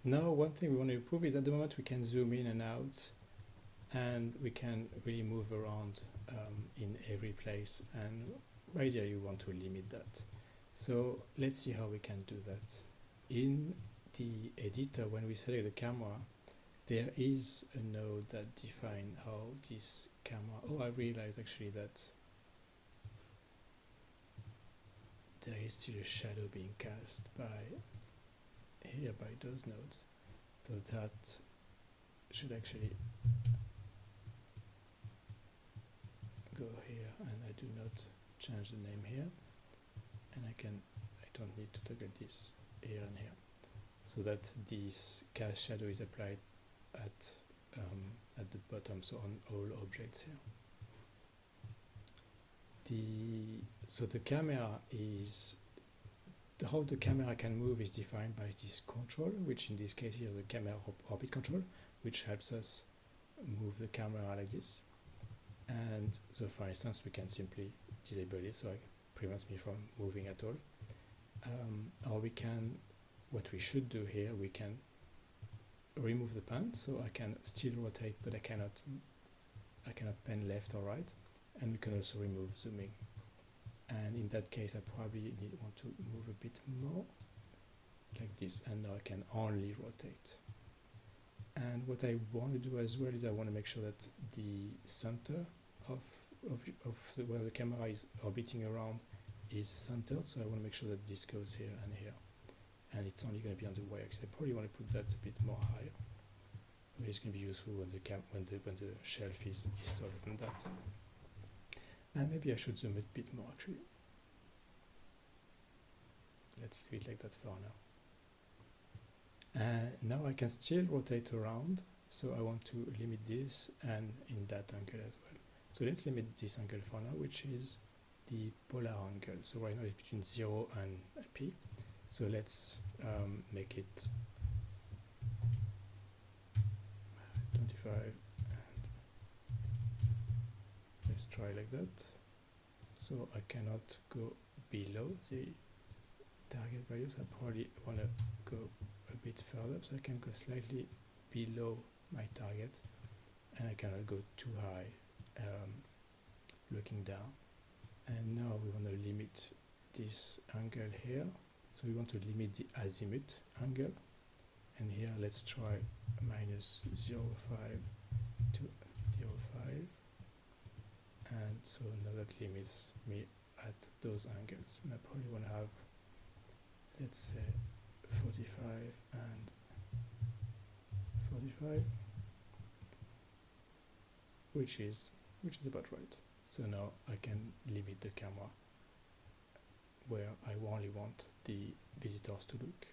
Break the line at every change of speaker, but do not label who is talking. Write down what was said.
Now one thing we want to improve is at the moment we can zoom in and out, and we can really move around in every place, and ideally you want to limit that. So let's see how we can do that. In the editor, when we select the camera, there is a node that defines how this camera, oh, I realized actually that there is still a shadow being cast by here by those nodes, so that should actually go here, and I do not change the name here, and I don't need to toggle this here and here, so that this cast shadow is applied at the bottom, so on all objects here. So the camera is, how the camera can move is defined by this control, which in this case here is the camera orbit control, which helps us move the camera like this. And so for instance we can simply disable it, so it prevents me from moving at all. Or we can, what we should do here, we can remove the pen, so I can still rotate, but I cannot pen left or right. And we can also remove zooming, and in that case I probably want to move a bit more like this, and now I can only rotate. And what I want to do as well is I want to make sure that the center of where the camera is orbiting around is centered, so I want to make sure that this goes here and here, and it's only going to be on the y-axis. I probably want to put that a bit more higher, but it's going to be useful when the shelf is taller than that. And maybe I should zoom it a bit more actually. Let's leave it like that for now. Now I can still rotate around, so I want to limit this and in that angle as well. So let's limit this angle for now, which is the polar angle. So right now it's between 0 and p. So let's make it 25, and let's try like that. So I cannot go below the target value, so I probably want to go a bit further, so I can go slightly below my target, and I cannot go too high looking down. And now we want to limit this angle here, so we want to limit the azimuth angle, and here let's try minus 0.5 to 0.5, and so now that limits me at those angles, and I probably want to have, let's say, 45 and 45, which is about right. So now I can limit the camera where I only want the visitors to look.